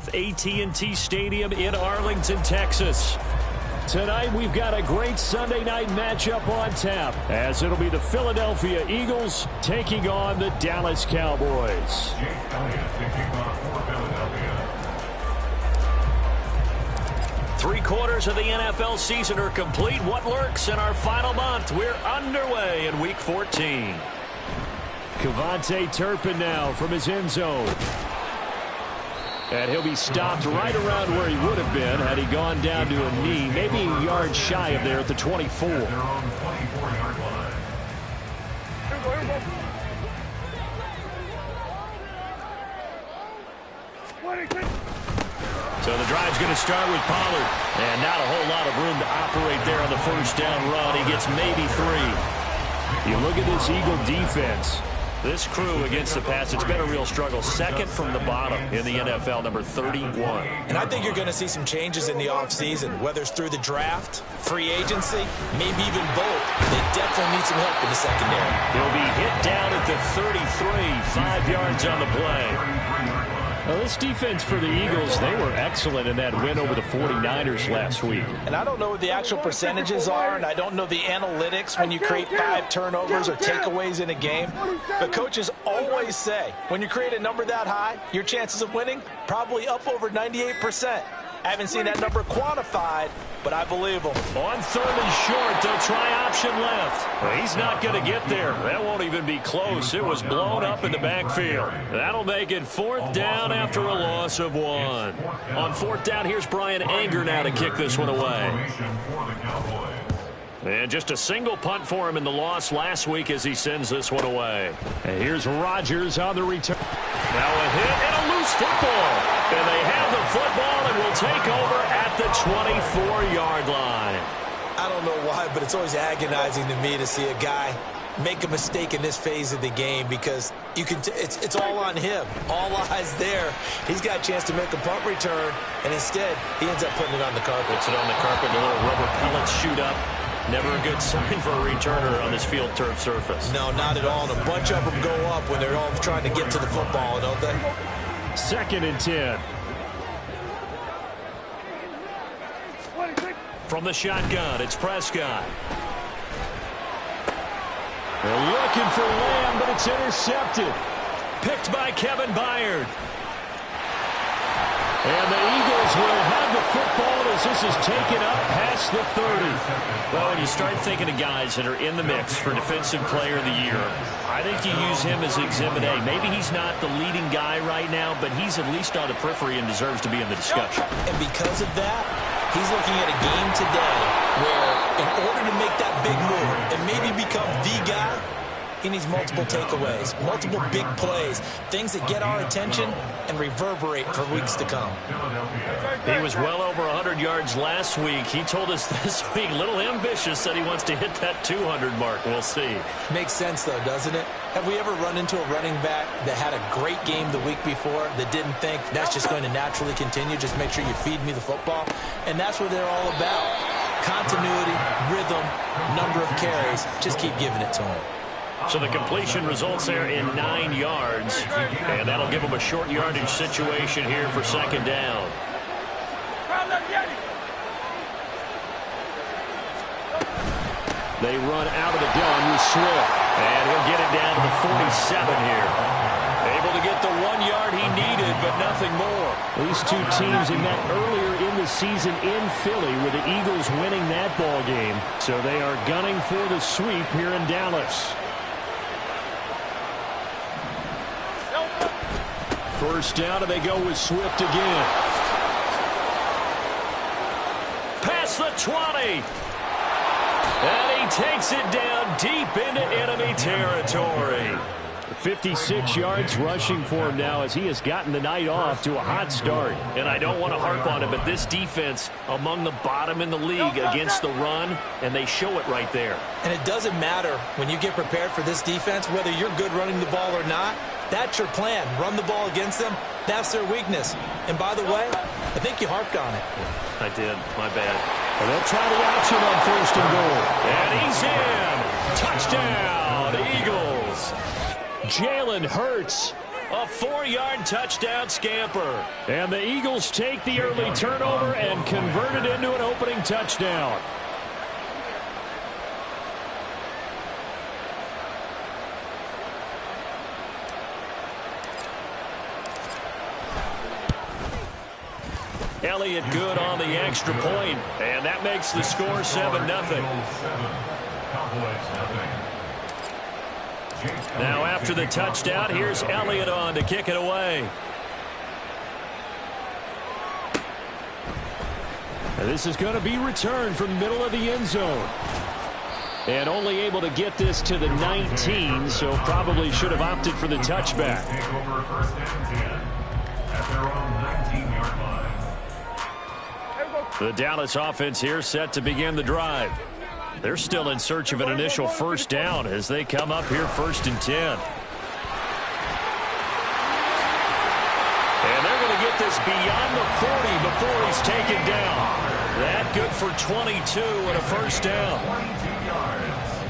with AT&T Stadium in Arlington, Texas. Tonight, we've got a great Sunday night matchup on tap, as it'll be the Philadelphia Eagles taking on the Dallas Cowboys. Three-quarters of the NFL season are complete. What lurks in our final month? We're underway in Week 14. Kevontae Turpin now from his end zone. And he'll be stopped right around where he would have been had he gone down to a knee, maybe a yard shy of there at the 24. So the drive's going to start with Pollard. And not a whole lot of room to operate there on the first down run. He gets maybe 3. You look at this Eagle defense. This crew against the pass, it's been a real struggle. Second from the bottom in the NFL, number 31. And I think you're going to see some changes in the offseason, whether it's through the draft, free agency, maybe even both. They definitely need some help in the secondary. He'll be hit down at the 33, 5 yards on the play. Well, this defense for the Eagles, they were excellent in that win over the 49ers last week. And I don't know what the actual percentages are, and I don't know the analytics when you create 5 turnovers or takeaways in a game. But coaches always say, when you create a number that high, your chances of winning probably up over 98%. I haven't seen that number quantified, but I believe them. On third and short, they'll try option left. Well, he's not going to get there. That won't even be close. It was blown up in the backfield. That'll make it 4th down after a loss of 1. On 4th down, here's Brian Anger now to kick this one away. And just a single punt for him in the loss last week as he sends this one away. And here's Rodgers on the return. Now a hit and a loose football. And they have the football and will take over at the 24-yard line. I don't know why, but it's always agonizing to me to see a guy make a mistake in this phase of the game because you can it's all on him. All eyes there. He's got a chance to make a punt return, and instead he ends up putting it on the carpet. Puts it on the carpet, the little rubber pellets shoot up. Never a good sign for a returner on this field turf surface. No, not at all. And a bunch of them go up when they're all trying to get to the football, don't they? 2nd and 10. From the shotgun, it's Prescott. They're looking for Lamb, but it's intercepted. Picked by Kevin Byard. And the Eagles will have the football as this is taken up past the 30. Well, when you start thinking of guys that are in the mix for Defensive Player of the Year, I think you use him as Exhibit A. Maybe he's not the leading guy right now, but he's at least on the periphery and deserves to be in the discussion. And because of that, he's looking at a game today where in order to make that big move and maybe become the guy, he needs multiple takeaways, multiple big plays, things that get our attention and reverberate for weeks to come. He was well over 100 yards last week. He told us this week, a little ambitious, that he wants to hit that 200 mark. We'll see. Makes sense, though, doesn't it? Have we ever run into a running back that had a great game the week before that didn't think that's just going to naturally continue? Just make sure you feed me the football. And that's what they're all about. Continuity, rhythm, number of carries. Just keep giving it to him. So the completion results there in 9 yards, and that'll give them a short yardage situation here for 2nd down. They run out of the gun with Swift, and he'll get it down to the 47 here. Able to get the 1 yard he needed, but nothing more. These two teams have met earlier in the season in Philly with the Eagles winning that ball game. So they are gunning for the sweep here in Dallas. First down, and they go with Swift again. Past the 20. And he takes it down deep into enemy territory. 56 yards rushing for him now as he has gotten the night off to a hot start. And I don't want to harp on it, but this defense among the bottom in the league against the run, and they show it right there. And it doesn't matter when you get prepared for this defense, whether you're good running the ball or not. That's your plan. Run the ball against them. That's their weakness. And by the way, I think you harped on it. I did. My bad. And they'll try the option on 1st and goal. And he's in. Touchdown, Eagles. Jalen Hurts A 4-yard touchdown scamper. And the Eagles take the early turnover and convert it into an opening touchdown. Elliott good on the extra point, and that makes the score 7-0. Now after the touchdown, here's Elliott on to kick it away. And this is going to be returned from the middle of the end zone. And only able to get this to the 19, so probably should have opted for the touchback. The Dallas offense here set to begin the drive. They're still in search of an initial first down as they come up here 1st and 10. And they're going to get this beyond the 40 before he's taken down. That good for 22 and a first down. 22 yards.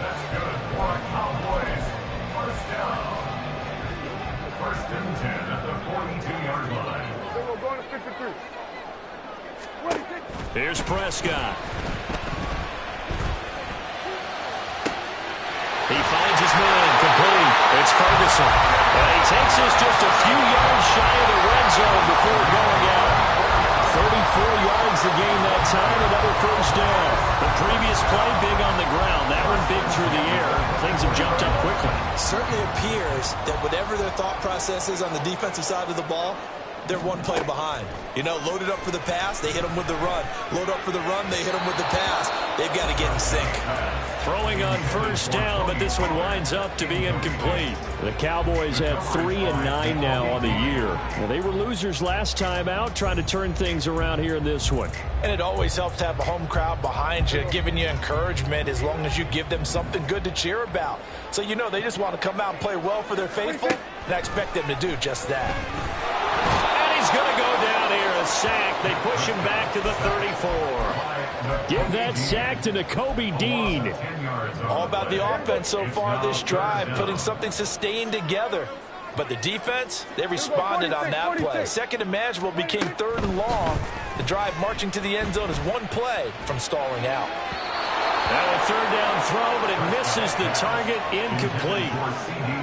That's good for a Cowboys first down. 1st and 10 at the 42-yard line. We're going to 53. Here's Prescott. He finds his man complete. It's Ferguson. And he takes this just a few yards shy of the red zone before going out. 34 yards the game that time, another first down. The previous play big on the ground. That one big through the air. Things have jumped up quickly. Certainly appears that whatever their thought process is on the defensive side of the ball, they're one play behind. You know, loaded up for the pass, they hit them with the run. Load up for the run, they hit them with the pass. They've got to get in sync. Throwing on first down, but this one winds up to be incomplete. The Cowboys have 3-9 now on the year. Well, they were losers last time out, trying to turn things around here in this one. And it always helps to have a home crowd behind you, giving you encouragement as long as you give them something good to cheer about. So, you know, they just want to come out and play well for their faithful, and I expect them to do just that. He's going to go down here, a sack. They push him back to the 34. Give that sack to Nakobe Dean. All about the offense so far this drive, putting something sustained together. But the defense, they responded on that play. Second and manageable became 3rd and long. The drive marching to the end zone is one play from stalling out. Now a 3rd down throw, but it misses the target, incomplete.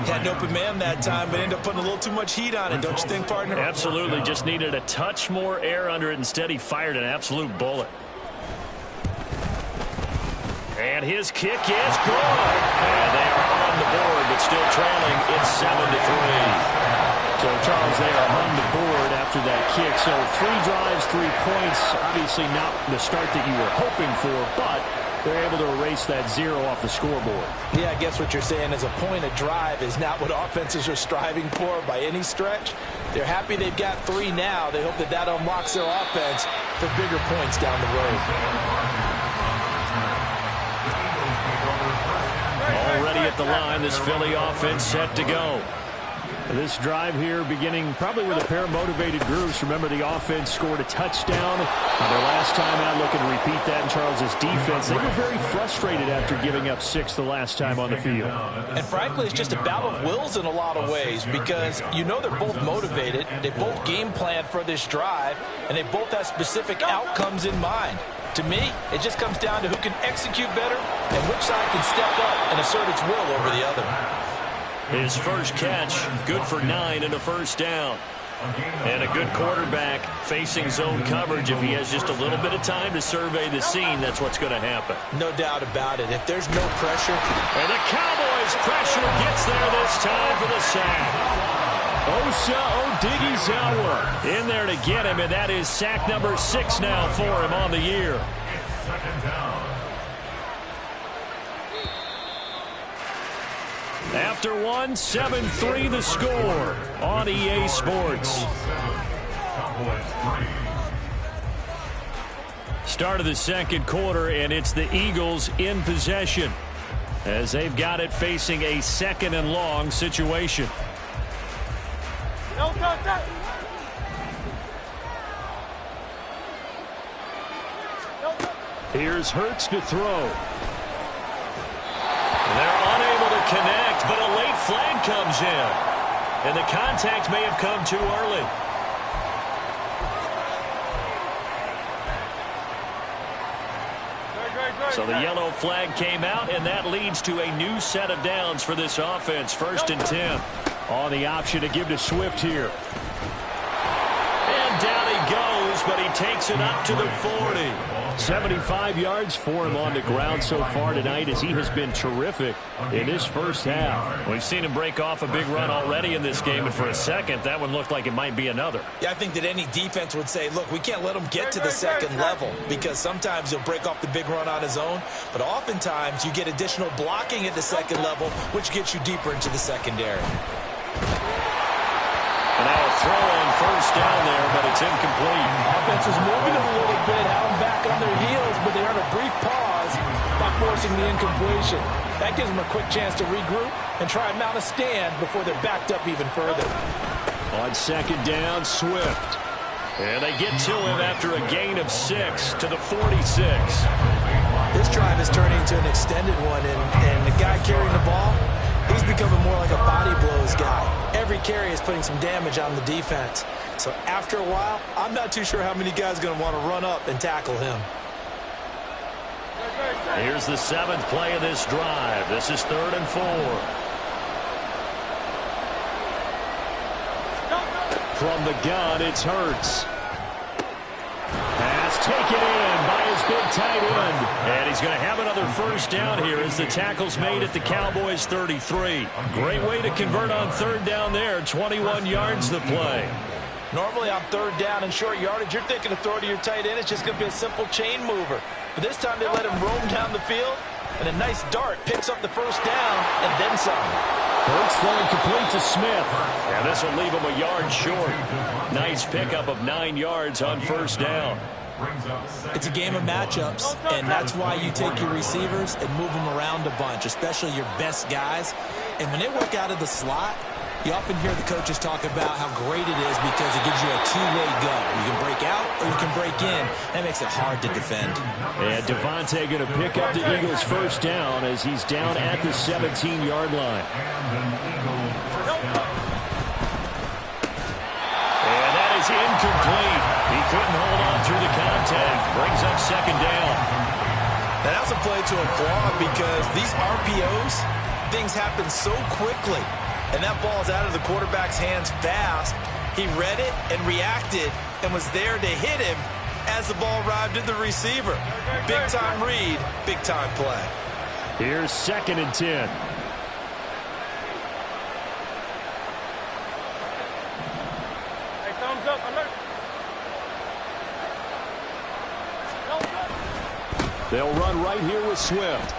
Had an open man that time, but ended up putting a little too much heat on it, don't you think, partner? Absolutely, just needed a touch more air under it. Instead, he fired an absolute bullet. And his kick is good. And they are on the board, but still trailing. It's 7-3. So, Charles, they are on the board after that kick. So, 3 drives, 3 points. Obviously not the start that you were hoping for, but they're able to erase that 0 off the scoreboard. Yeah, I guess what you're saying is a point of drive is not what offenses are striving for by any stretch. They're happy they've got 3 now. They hope that that unlocks their offense for bigger points down the road. Already at the line, this Philly offense set to go. This drive here beginning probably with a pair of motivated groups. Remember, the offense scored a touchdown their last time out. Looking to repeat that in Charles's defense. They were very frustrated after giving up 6 the last time on the field. And frankly, it's just a battle of wills in a lot of ways because you know they're both motivated. They both game plan for this drive, and they both have specific outcomes in mind. To me, it just comes down to who can execute better and which side can step up and assert its will over the other. His first catch, good for 9 and a first down. And a good quarterback facing zone coverage. If he has just a little bit of time to survey the scene, that's what's going to happen. No doubt about it. If there's no pressure. And the Cowboys pressure gets there this time for the sack. Osa Odighizuwa in there to get him, and that is sack number 6 now for him on the year. It's 2nd down. After 1, 7-3 the score on EA Sports. Start of the second quarter, and it's the Eagles in possession as they've got it facing a 2nd and long situation. Here's Hurts to throw. They're unable to connect, but a late flag comes in. and the contact may have come too early. So the yellow flag came out, and that leads to a new set of downs for this offense. 1st and 10. On the option to give to Swift here. And down he goes, but he takes it up to the 40. 75 yards for him on the ground so far tonight as he has been terrific in this first half. We've seen him break off a big run already in this game, and for a second, that one looked like it might be another. Yeah, I think that any defense would say, look, we can't let him get to the second level because sometimes he'll break off the big run on his own, but oftentimes you get additional blocking at the second level, which gets you deeper into the secondary. And now a throw on 1st down there, but it's incomplete. Offense is moving a little bit, having them back on their heels, but they earn a brief pause by forcing the incompletion. That gives them a quick chance to regroup and try and mount a stand before they're backed up even further. On 2nd down, Swift. And they get to him after a gain of 6 to the 46. This drive is turning into an extended one, and the guy carrying the ball, he's becoming more like a body blows guy. Every carry is putting some damage on the defense. So after a while, I'm not too sure how many guys are going to want to run up and tackle him. Here's the 7th play of this drive. This is 3rd and 4. From the gun, it's Hurts. Pass taken in by his big tight end. And he's going to have another 1st down here as the tackle's made at the Cowboys' 33. Great way to convert on 3rd down there. 21 yards the play. Normally on 3rd down and short yardage, you're thinking to throw to your tight end. It's just going to be a simple chain mover. But this time they let him roam down the field, and a nice dart picks up the 1st down and then some. Hurts throwing complete to Smith. And this will leave him a yard short. Nice pickup of 9 yards on 1st down. It's a game of matchups, and that's why you take your receivers and move them around a bunch, especially your best guys. And when they work out of the slot, you often hear the coaches talk about how great it is because it gives you a two-way go. You can break out or you can break in. That makes it hard to defend. And Devontae going to pick up the Eagles' 1st down as he's down at the 17-yard line. And that is incomplete. He couldn't hold on through the contact. Brings up 2nd down. And that's a play to applaud because these RPOs, things happen so quickly. And that ball's out of the quarterback's hands fast. He read it and reacted and was there to hit him as the ball arrived at the receiver. Big-time read, big-time play. Here's 2nd and 10. Hey, thumbs up, alert. They'll run right here with Swift.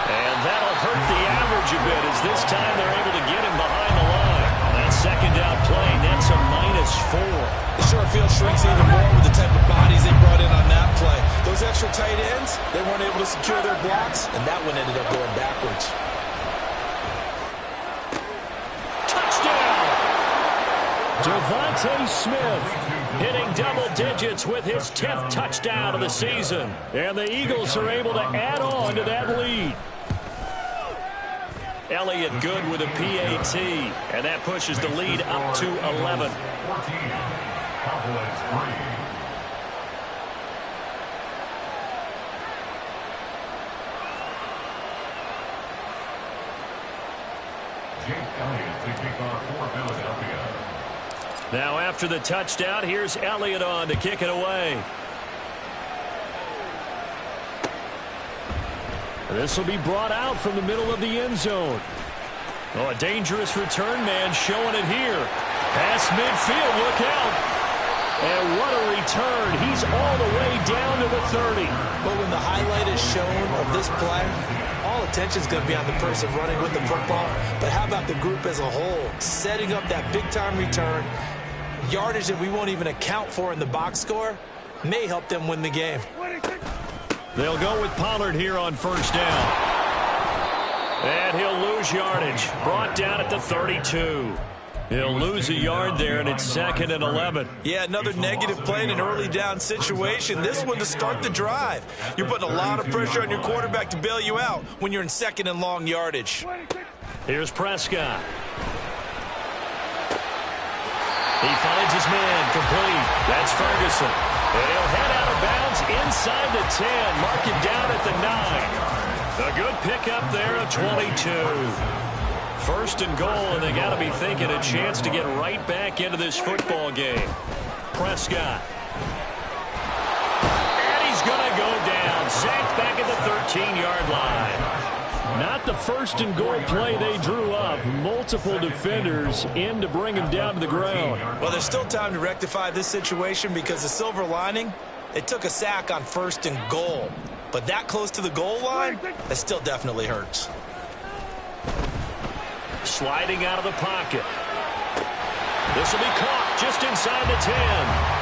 And that'll hurt the average a bit as this time they're able to get him behind the line. That 2nd down play nets a -4. The short field shrinks even more with the type of bodies they brought in on that play. Those extra tight ends, they weren't able to secure their blocks, and that one ended up going backwards. Touchdown! Devontae Smith hitting double digits with his 10th touchdown of the season. And the Eagles are able to add on to that lead. Elliott good with a PAT, and that pushes the lead up to 11. 14, Cowboys 3. Jake Elliott to kick off for Philadelphia. Now after the touchdown, here's Elliott on to kick it away. This will be brought out from the middle of the end zone. Oh, a dangerous return man showing it here. Past midfield, look out. And what a return. He's all the way down to the 30. But when the highlight is shown of this play, all attention is going to be on the person running with the football. But how about the group as a whole? Setting up that big-time return, yardage that we won't even account for in the box score, may help them win the game. They'll go with Pollard here on 1st down. And he'll lose yardage. Brought down at the 32. He'll lose a yard there, and it's 2nd and 11. Yeah, another negative play in an early down situation. This one to start the drive. You're putting a lot of pressure on your quarterback to bail you out when you're in 2nd and long yardage. Here's Prescott. He finds his man, complete. That's Ferguson. And he'll head out of bounds inside the 10. Mark him down at the 9. A good pickup there of 22. First and goal, and they got to be thinking a chance to get right back into this football game. Prescott. And he's going to go down. Sacked back at the 13-yard line. Not the first and goal play they drew up. Multiple defenders in to bring him down to the ground. Well, there's still time to rectify this situation because the silver lining, they took a sack on first and goal. But that close to the goal line, that still definitely hurts. Sliding out of the pocket. This will be caught just inside the 10.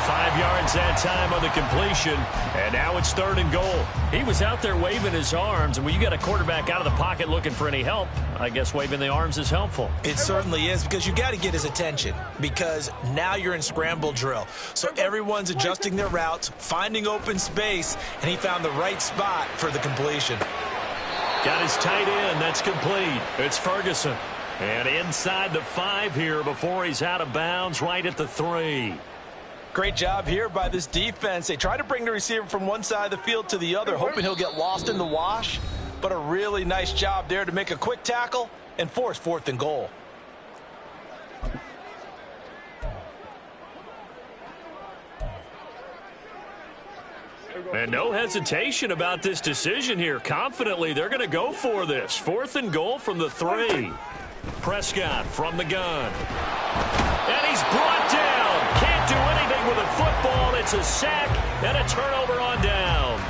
5 yards that time on the completion, and now it's third and goal. He was out there waving his arms, and when you got a quarterback out of the pocket looking for any help, I guess waving the arms is helpful. It certainly is, because you got to get his attention, because now you're in scramble drill. So everyone's adjusting their routes, finding open space, and he found the right spot for the completion. Got his tight end. That's complete. It's Ferguson. And inside the 5 here before he's out of bounds right at the 3. Great job here by this defense. They try to bring the receiver from one side of the field to the other, hoping he'll get lost in the wash. But a really nice job there to make a quick tackle and force fourth and goal. And no hesitation about this decision here. Confidently, they're going to go for this. Fourth and goal from the 3. Prescott from the gun. And he's brought down. Can't do anything with a football. It's a sack and a turnover on downs.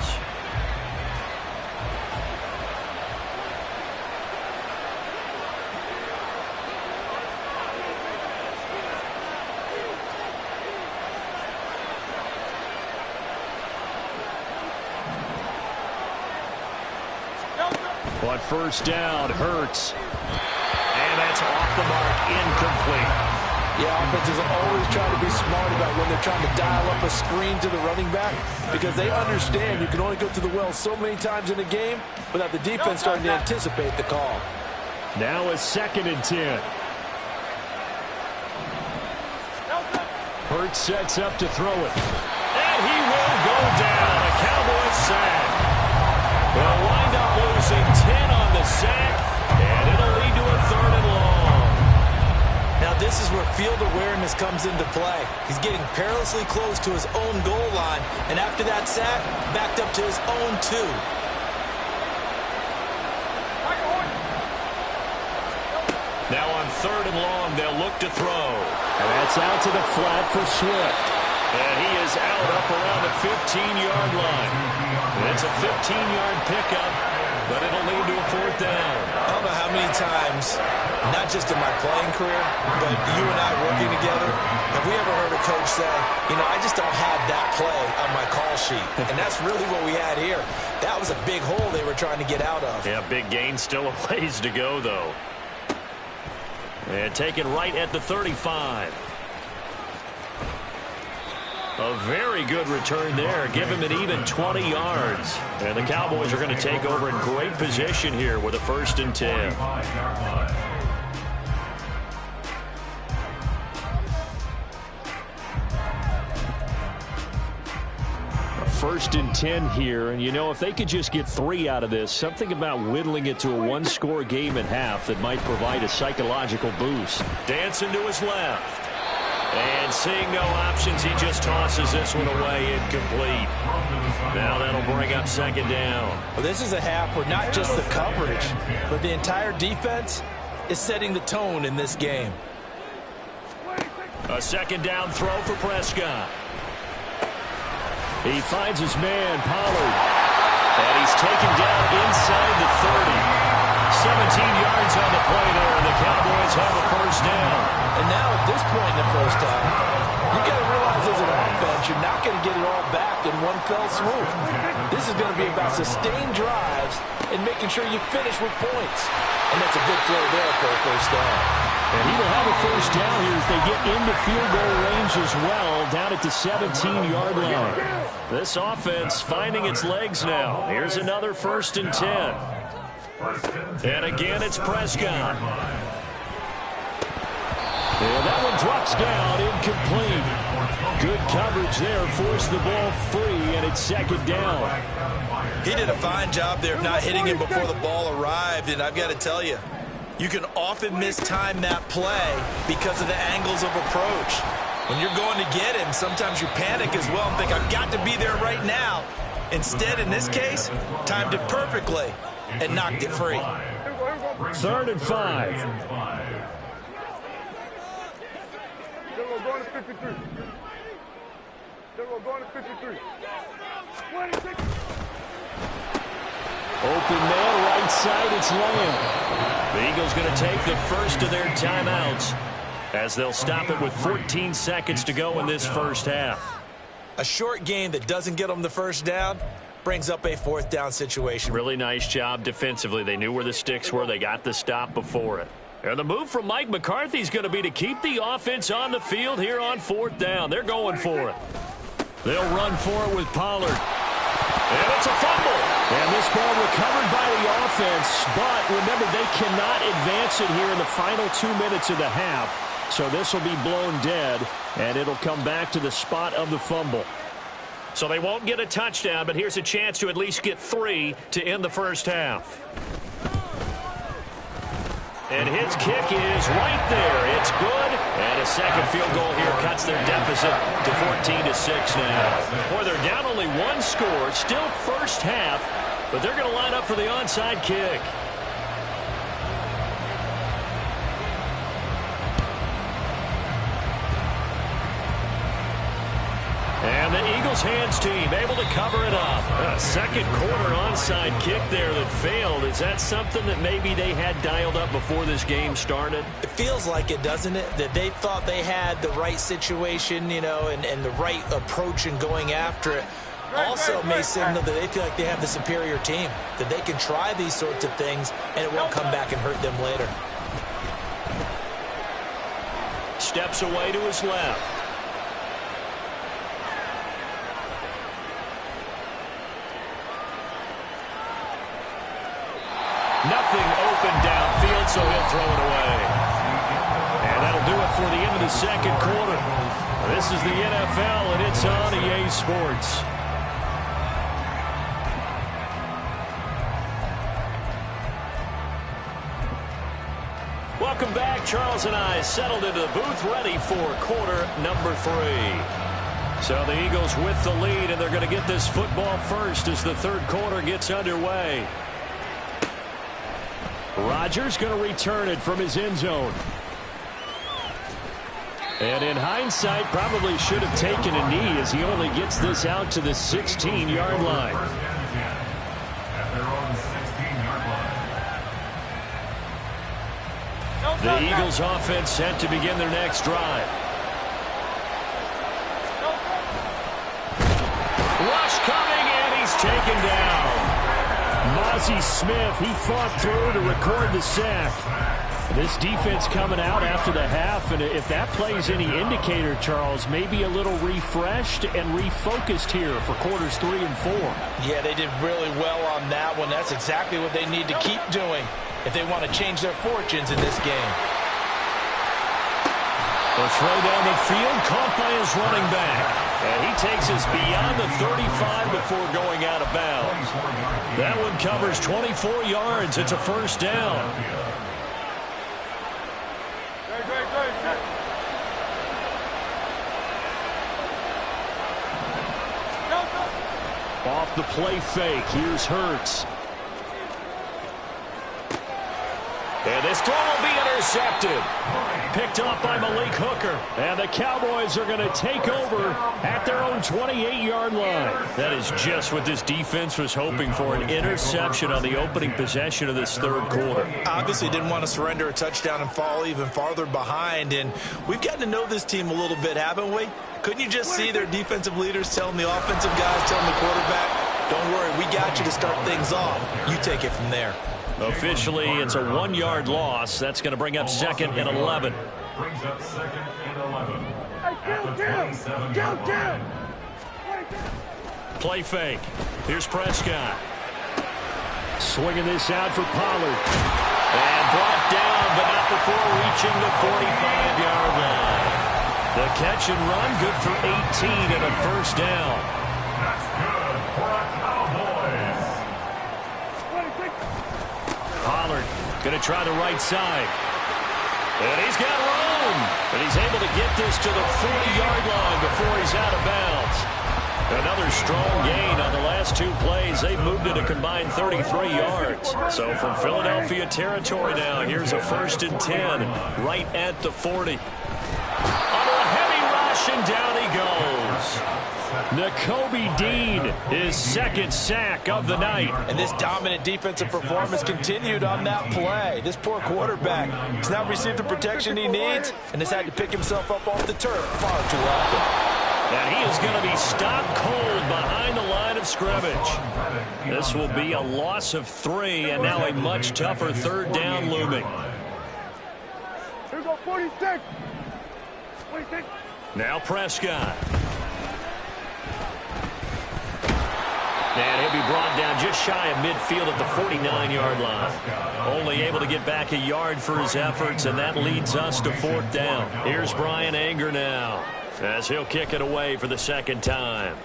On first down, Hurts. And that's off the mark, incomplete. Yeah, offenses are always trying to be smart about when they're trying to dial up a screen to the running back, because they understand you can only go to the well so many times in a game without the defense starting to anticipate the call. Now a 2nd and 10. Hurts sets up to throw it. And he will go down. A Cowboys sack. They'll wind up losing 10 on the sack, and it'll lead to a 3rd and long. Now this is where field awareness comes into play. He's getting perilously close to his own goal line, and after that sack, backed up to his own 2. Now on 3rd and long, they'll look to throw. And that's out to the flat for Swift. And he is out up around the 15-yard line. And it's a 15-yard pickup, but it'll lead to a 4th down. I don't know how many times, not just in my playing career, but you and I working together, have we ever heard a coach say, you know, I just don't have that play on my call sheet. And that's really what we had here. That was a big hole they were trying to get out of. Yeah, big gain, still a ways to go, though. And taken right at the 35. A very good return there. Give him an even 20 yards. And the Cowboys are going to take over in great position here with a 1st and 10. A 1st and 10 here. And, you know, if they could just get 3 out of this, something about whittling it to a 1-score game at half that might provide a psychological boost. Dancing to his left. And seeing no options, he just tosses this one away, incomplete. Now that'll bring up 2nd down. Well, this is a half where not just the coverage, but the entire defense is setting the tone in this game. A 2nd down throw for Prescott. He finds his man, Pollard. And he's taken down inside the 30. 17 yards on the play there, and the Cowboys have a 1st down. And now at this point in the first half, you got to realize as an offense, you're not going to get it all back in one fell swoop. This is going to be about sustained drives and making sure you finish with points. And that's a good throw there for a 1st down. And he will have a 1st down here as they get into field goal range as well, down at the 17-yard line. This offense finding its legs now. Here's another 1st and 10. And again, it's Prescott. And that one drops down, incomplete. Good coverage there, forced the ball free, and it's second down. He did a fine job there of not hitting him before the ball arrived, and I've got to tell you, you can often mistime that play because of the angles of approach. When you're going to get him, sometimes you panic as well and think, I've got to be there right now. Instead, in this case, timed it perfectly and knocked it free. 3rd and 5. Going to 53. They're going to 53. 26. Open man, right side, it's Lamb. The Eagles going to take the first of their timeouts as they'll stop it with 14 seconds to go in this first half. A short game that doesn't get them the first down brings up a 4th down situation. Really nice job defensively. They knew where the sticks were. They got the stop before it. And the move from Mike McCarthy is going to be to keep the offense on the field here on 4th down. They're going for it. They'll run for it with Pollard. And it's a fumble. And this ball recovered by the offense. But remember, they cannot advance it here in the final 2 minutes of the half. So this will be blown dead, and it'll come back to the spot of the fumble. So they won't get a touchdown, but here's a chance to at least get 3 to end the first half. And his kick is right there. It's good. And a second field goal here cuts their deficit to 14-6 now. Boy, they're down only 1 score. Still first half, but they're going to line up for the onside kick. And the Eagles hands team able to cover it up. A second quarter onside kick there that failed. Is that something that maybe they had dialed up before this game started? It feels like it, doesn't it? That they thought they had the right situation, you know, and the right approach in going after it. Also may signal that they feel like they have the superior team, that they can try these sorts of things and it won't come back and hurt them later. Steps away to his left. Nothing open downfield, so he'll throw it away. And that'll do it for the end of the second quarter. This is the NFL, and it's on EA Sports. Welcome back. Charles and I settled into the booth, ready for quarter number 3. So the Eagles with the lead, and they're going to get this football first as the third quarter gets underway. Rodgers going to return it from his end zone. And in hindsight, probably should have taken a knee as he only gets this out to the 16-yard line. The Eagles offense set to begin their next drive. Rush coming, and he's taken down. Mozzie Smith, he fought through to record the sack. This defense coming out after the half, and if that plays any indicator, Charles, maybe a little refreshed and refocused here for quarters 3 and 4. Yeah, they did really well on that one. That's exactly what they need to keep doing if they want to change their fortunes in this game. The throw down the field, caught by his running back. And he takes us beyond the 35 before going out of bounds. That one covers 24 yards. It's a first down. Off the play fake, here's Hurts. And this throw will be intercepted. Picked off by Malik Hooker. And the Cowboys are going to take over at their own 28-yard line. That is just what this defense was hoping for, an interception on the opening possession of this third quarter. Obviously didn't want to surrender a touchdown and fall even farther behind. And we've gotten to know this team a little bit, haven't we? Couldn't you just see their defensive leaders telling the offensive guys, telling the quarterback, don't worry, we got you to start things off. You take it from there. Officially, it's a 1-yard loss. That's going to bring up 2nd and 11. Brings up 2nd and 11. At the 27-yard line. Play fake. Here's Prescott. Swinging this out for Pollard. And brought down, but not before reaching the 45-yard line. The catch and run, good for 18 and a first down. That's good for a Cowboys. Pollard going to try the right side. And he's got room. And he's able to get this to the 40-yard line before he's out of bounds. Another strong gain on the last two plays. They've moved it a combined 33 yards. So from Philadelphia territory now, here's a 1st and 10 right at the 40. Under a heavy rush, and down he goes. Nakobe Dean, his second sack of the night. And this dominant defensive performance continued on that play. This poor quarterback has not received the protection he needs and has had to pick himself up off the turf far too often. And he is going to be stopped cold behind the line of scrimmage. This will be a loss of 3, and now a much tougher 3rd down looming. Here we go, 46. 46. Now Prescott. And he'll be brought down just shy of midfield at the 49-yard line. Only able to get back a yard for his efforts, and that leads us to 4th down. Here's Brian Anger now, as he'll kick it away for the 2nd time.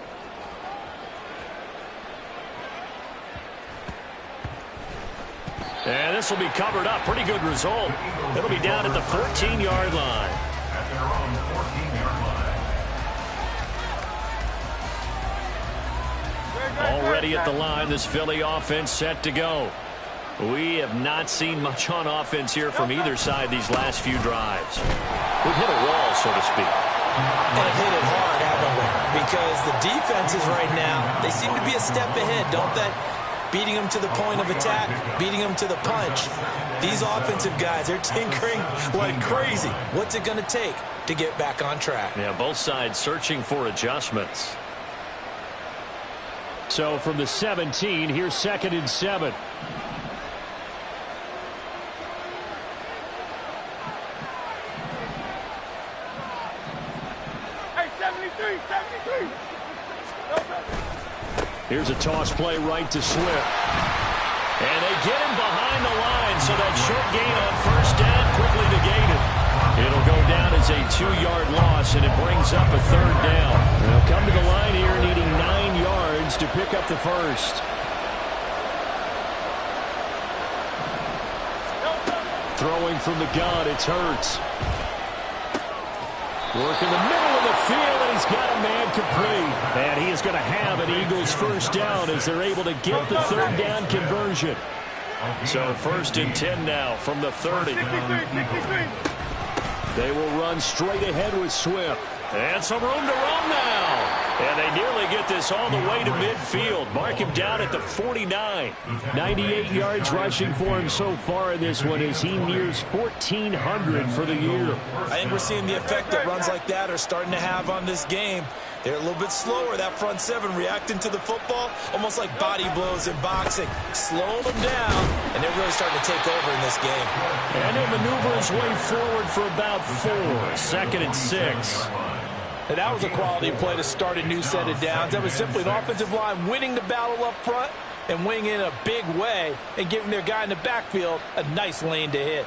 And this will be covered up. Pretty good result. It'll be down at the 14-yard line. At their own 14-yard line. Already at the line, this Philly offense set to go. We have not seen much on offense here from either side these last few drives. We've hit a wall, so to speak. And hit it hard, haven't we? Because the defenses right now, they seem to be a step ahead, don't they? Beating them to the point of attack, beating them to the punch. These offensive guys, they're tinkering like crazy. What's it going to take to get back on track? Yeah, both sides searching for adjustments. So from the 17, here's 2nd and 7. Hey, 73, 73. Here's a toss play right to Swift. And they get him behind the line, so that short gain on 1st down quickly negated. It'll go down as a 2-yard loss, and it brings up a 3rd down. They'll come to the line here needing 9 yards to pick up the 1st. Throwing from the gun, it's Hurts. Working the middle of the field, and he's got a man complete. And he is going to have an Eagles 1st down as they're able to get the 3rd down conversion. So 1st and 10 now from the 30. 63. They will run straight ahead with Swift. And some room to run now. And they nearly get this all the way to midfield. Mark him down at the 49. 98 yards rushing for him so far in this one as he nears 1,400 for the year. I think we're seeing the effect that runs like that are starting to have on this game. They're a little bit slower, that front 7, reacting to the football, almost like body blows in boxing. Slowing them down, and they're really starting to take over in this game. And he'll maneuver his way forward for about 4. 2nd and 6. And that was a quality play to start a new set of downs. That was simply an offensive line winning the battle up front and winning in a big way and giving their guy in the backfield a nice lane to hit.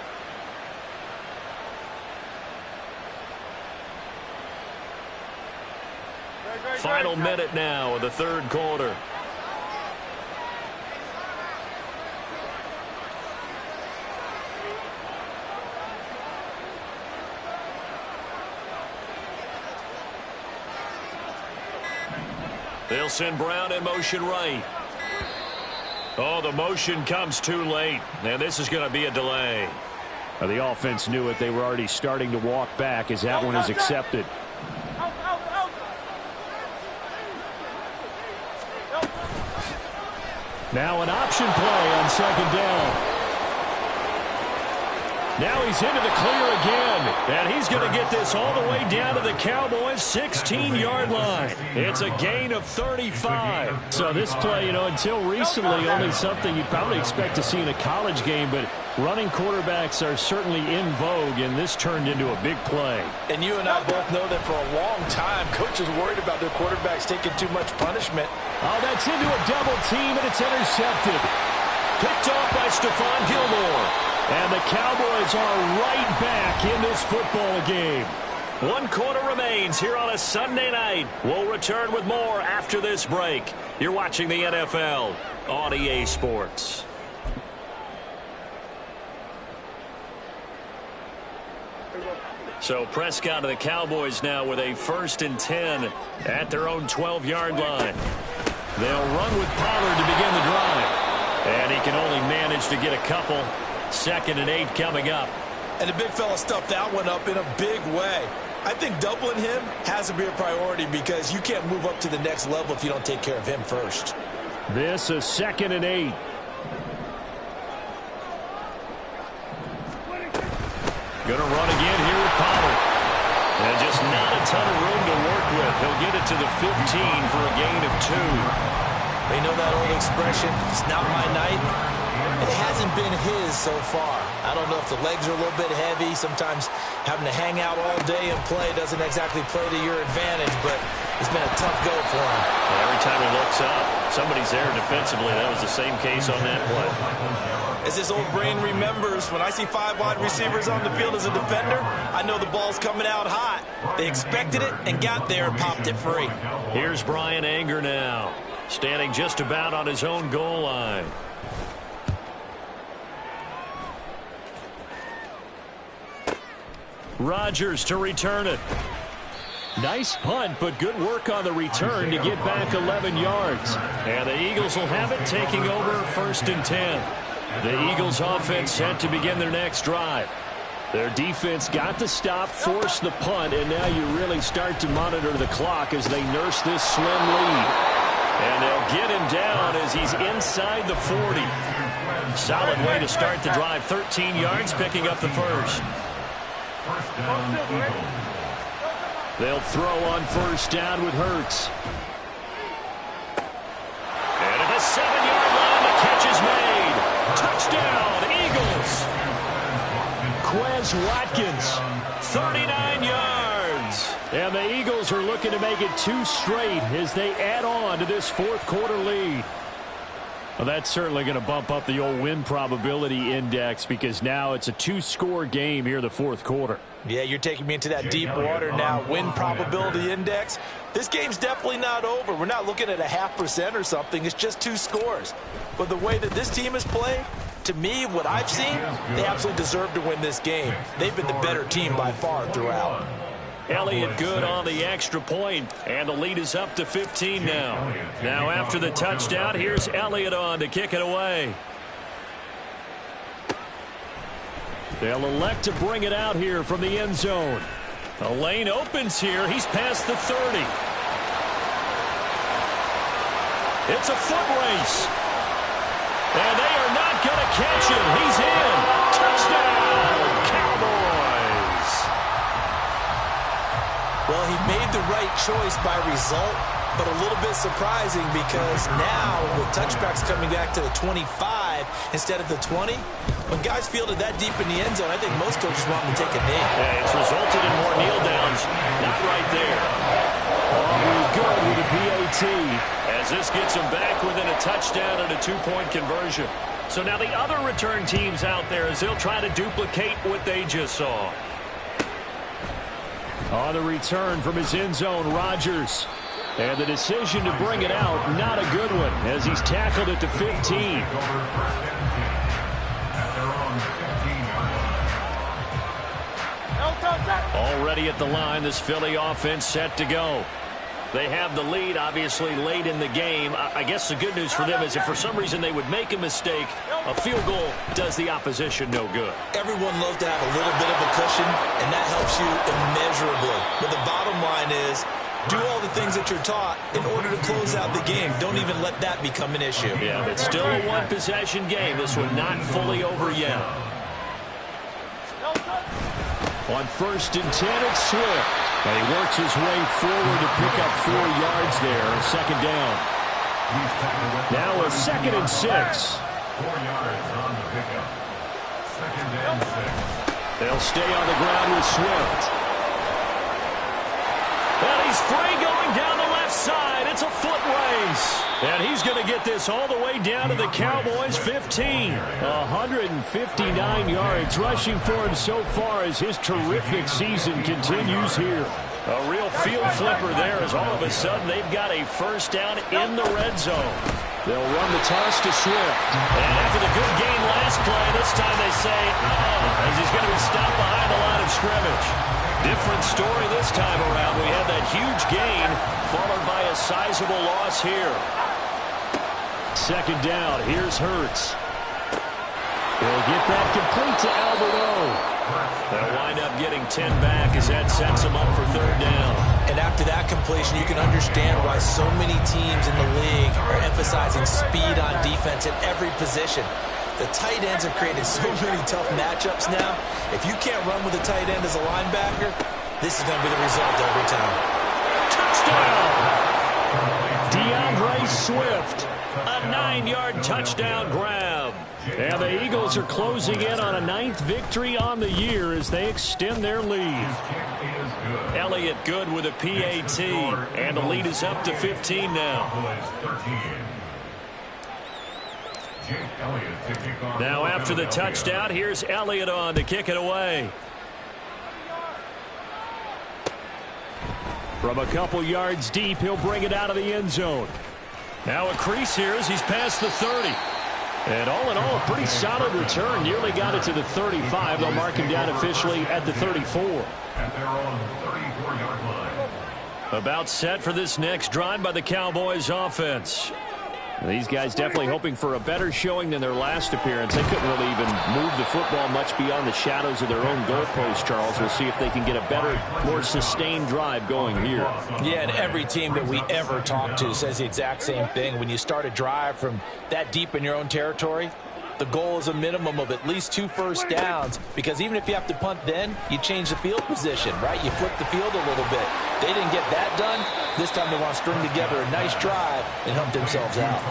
Final minute now of the 3rd quarter. They'll send Brown in motion right. Oh, the motion comes too late, and this is going to be a delay. The offense knew it. They were already starting to walk back as that one is accepted. Now an option play on 2nd down. Now he's into the clear again, and he's going to get this all the way down to the Cowboys' 16-yard line. It's a gain of 35. So this play, until recently, only something you'd probably expect to see in a college game, but running quarterbacks are certainly in vogue, and this turned into a big play. And you and I both know that for a long time, coaches worried about their quarterbacks taking too much punishment. Oh, that's into a double team, and it's intercepted. Picked off by Stephon Gilmore. And the Cowboys are right back in this football game. 1 quarter remains here on a Sunday night. We'll return with more after this break. You're watching the NFL on EA Sports. So Prescott and the Cowboys now with a 1st and 10 at their own 12-yard line. They'll run with Pollard to begin the drive. And he can only manage to get a couple. 2nd and 8 coming up. And the big fella stuffed that one up in a big way. I think doubling him has to be a priority because you can't move up to the next level if you don't take care of him first. This is 2nd and 8. Going to run again here with Pollard. And just not a ton of room to work with. He'll get it to the 15 for a gain of 2. They know that old expression, it's not my night. It hasn't been his so far. I don't know if the legs are a little bit heavy. Sometimes having to hang out all day and play doesn't exactly play to your advantage, but it's been a tough go for him. Every time he looks up, somebody's there defensively. That was the same case on that play. As this old brain remembers, when I see 5 wide receivers on the field as a defender, I know the ball's coming out hot. They expected it and got there and popped it free. Here's Brian Anger now, standing just about on his own goal line. Rodgers to return it. Nice punt, but good work on the return to get back 11 yards. And the Eagles will have it, taking over 1st and 10. The Eagles offense set to begin their next drive. Their defense got the stop, forced the punt, and now you really start to monitor the clock as they nurse this slim lead. And they'll get him down as he's inside the 40. Solid way to start the drive. 13 yards, picking up the first. They'll throw on 1st down with Hurts. And at the 7-yard line, the catch is made. Touchdown, Eagles. Quez Watkins, 39 yards. And the Eagles are looking to make it 2 straight as they add on to this 4th quarter lead. Well, that's certainly going to bump up the old win probability index because now it's a 2-score game here in the 4th quarter. Yeah, you're taking me into that deep water now. Win probability index. This game's definitely not over. We're not looking at a 0.5% or something. It's just 2 scores. But the way that this team has played, to me, what I've seen, they absolutely deserve to win this game. They've been the better team by far throughout. Elliott good on the extra point, and the lead is up to 15 now. Now after the touchdown, here's Elliott on to kick it away. They'll elect to bring it out here from the end zone. The lane opens here. He's past the 30. It's a foot race. And they are not going to catch him. He's in. Touchdown, Cowboys. Well, he made the right choice by result, but a little bit surprising because now with touchbacks coming back to the 25 instead of the 20, when guys fielded that deep in the end zone, I think most coaches want them to take a knee. Yeah, it's resulted in more kneel downs. Not right there. Aubrey good with a PAT. As this gets him back within a touchdown and a 2-point conversion. So now the other return teams out there as they'll try to duplicate what they just saw. On the return from his end zone, Rodgers. And the decision to bring it out, not a good one, as he's tackled it to 15. Already at the line, this Philly offense set to go. They have the lead, obviously, late in the game. I guess the good news for them is if for some reason they would make a mistake, a field goal does the opposition no good. Everyone loves to have a little bit of a cushion, and that helps you immeasurably. But the bottom line is, do all the things that you're taught in order to close out the game. Don't even let that become an issue. Yeah, but still a one-possession game. This one not fully over yet. On 1st and 10, it's Swift. And he works his way forward to pick up 4 yards there. 2nd down. Now a 2nd and 6. 4 yards on the pickup. 2nd and 6. They'll stay on the ground with Swift. And he's free going down the left side. It's a foot race. And he's going to get get this all the way down to the Cowboys' 15. 159 yards rushing for him so far as his terrific season continues here. A real field flipper there as all of a sudden they've got a first down in the red zone. They'll run the toss to Swift. And after the good gain last play, this time they say, as he's going to be stopped behind the line of scrimmage. Different story this time around. We had that huge gain followed by a sizable loss here. Second down. Here's Hurts. He'll get that complete to Alberto. They'll wind up getting 10 back as that sets them up for third down. And after that completion, you can understand why so many teams in the league are emphasizing speed on defense at every position. The tight ends have created so many tough matchups now. If you can't run with a tight end as a linebacker, this is going to be the result every time. Touchdown! DeAndre Swift. A 9-yard touchdown grab. And the Eagles are closing in on a 9th victory on the year as they extend their lead. Elliott good with a PAT. And the lead is up to 15 now. Now after the touchdown, here's Elliott on to kick it away. From a couple yards deep, he'll bring it out of the end zone. Now a crease here as he's past the 30. And all in all, a pretty solid return. Nearly got it to the 35. They'll mark him down officially at the 34. And they're on the 34-yard line. About set for this next drive by the Cowboys offense. These guys definitely hoping for a better showing than their last appearance. They couldn't really even move the football much beyond the shadows of their own goalpost, Charles. We'll see if they can get a better, more sustained drive going here. Yeah, and every team that we ever talk to says the exact same thing. When you start a drive from that deep in your own territory, the goal is a minimum of at least 2 first downs, because even if you have to punt then, you change the field position, right? You flip the field a little bit. They didn't get that done. This time they want to string together a nice drive and help themselves out.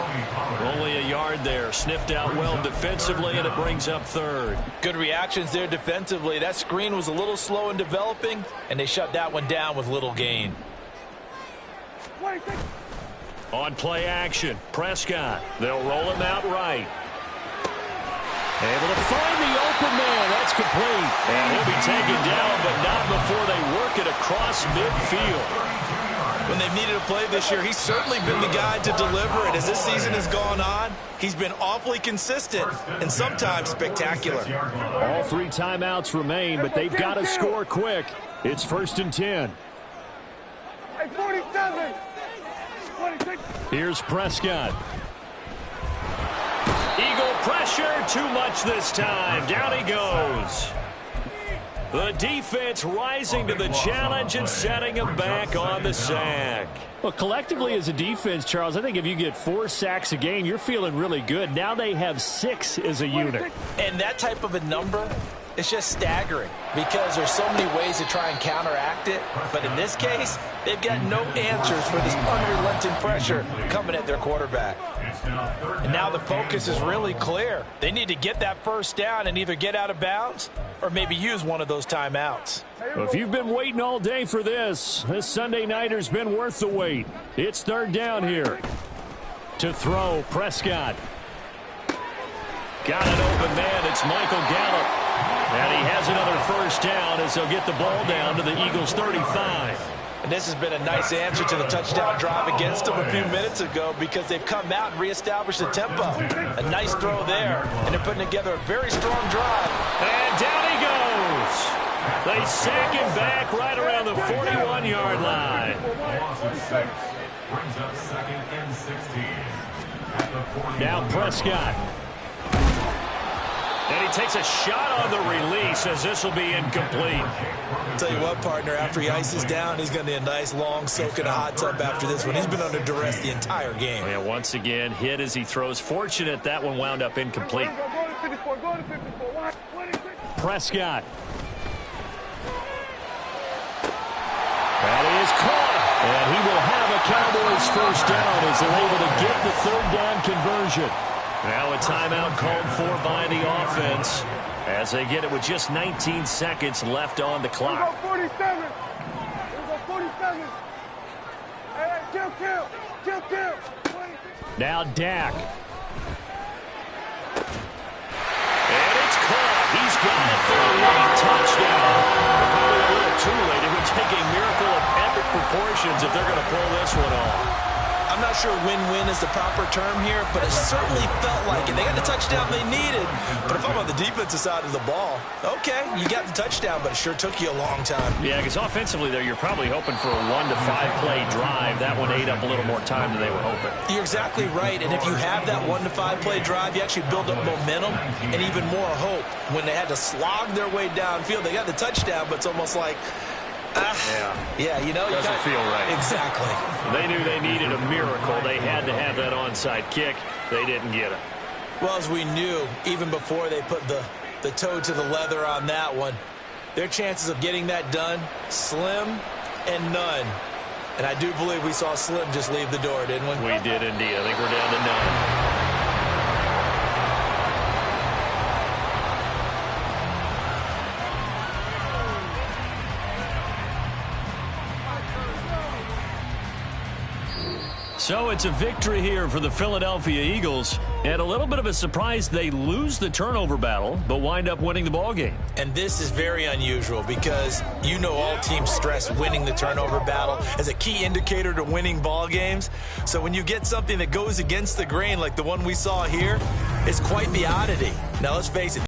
Only a yard there. Sniffed out well defensively, and it brings up third. Good reactions there defensively. That screen was a little slow in developing, and they shut that one down with little gain. On play action, Prescott. They'll roll him out right. Able to find the open man. That's complete. And he'll be taken down, but not before they work it across midfield. When they've needed a play this year, he's certainly been the guy to deliver it. As this season has gone on, he's been awfully consistent and sometimes spectacular. All 3 timeouts remain, but they've got to score quick. It's 1st and 10. Hey, 47. 26. Here's Prescott. Eagle pressure, too much this time. Down he goes. The defense rising to the challenge and setting him back on the sack. Well, collectively as a defense, Charles, I think if you get 4 sacks a game, you're feeling really good. Now they have 6 as a unit. And that type of a number, it's just staggering because there's so many ways to try and counteract it. But in this case, they've got no answers for this unrelenting pressure coming at their quarterback. And now the focus is really clear. They need to get that first down and either get out of bounds or maybe use one of those timeouts. Well, if you've been waiting all day for this Sunday nighter's been worth the wait. It's 3rd down here. To throw, Prescott. Got an open man. It's Michael Gallup. And he has another first down as they'll get the ball down to the Eagles' 35. And this has been a nice answer to the touchdown drive against them a few minutes ago because they've come out and reestablished the tempo. A nice throw there, and they're putting together a very strong drive. And down he goes. They sack him back right around the 41-yard line. Loss of 6 brings up 2nd and 16. At the 40. Now Prescott. And he takes a shot on the release as this will be incomplete. Tell you what, partner, after he ices down, he's going to need a nice long soak in a hot tub after this one. He's been under duress the entire game. Yeah, once again, hit as he throws. Fortunate that one wound up incomplete. Go to 54. Go to 54. Watch. 26. Prescott. That is caught. And he will have a Cowboys first down as they're able to get the 3rd down conversion. Now a timeout called for by the offense as they get it with just 19 seconds left on the clock. Here we go 47. Here we go 47. Hey, kill. 26. Now Dak. And it's caught. He's got it for a late touchdown. Probably a little too late. It would take a miracle of epic proportions if they're going to pull this one off. I'm not sure win-win is the proper term here, but it certainly felt like it. They got the touchdown they needed. But if I'm on the defensive side of the ball, okay, you got the touchdown, but it sure took you a long time. Yeah, because offensively there, you're probably hoping for a 1 to 5 play drive. That one ate up a little more time than they were hoping. You're exactly right, and if you have that 1 to 5 play drive, you actually build up momentum and even more hope. When they had to slog their way downfield, they got the touchdown, but it's almost like, yeah, you know. Doesn't feel right. Exactly. They knew they needed a miracle. They had to have that onside kick. They didn't get it. Well, as we knew, even before they put the toe to the leather on that one, their chances of getting that done, slim and none. And I do believe we saw Slim just leave the door, didn't we? We did indeed. I think we're down to none. So it's a victory here for the Philadelphia Eagles. And a little bit of a surprise, they lose the turnover battle, but wind up winning the ball game. And this is very unusual because you know all teams stress winning the turnover battle as a key indicator to winning ball games. So when you get something that goes against the grain like the one we saw here, it's quite the oddity. Now let's face it.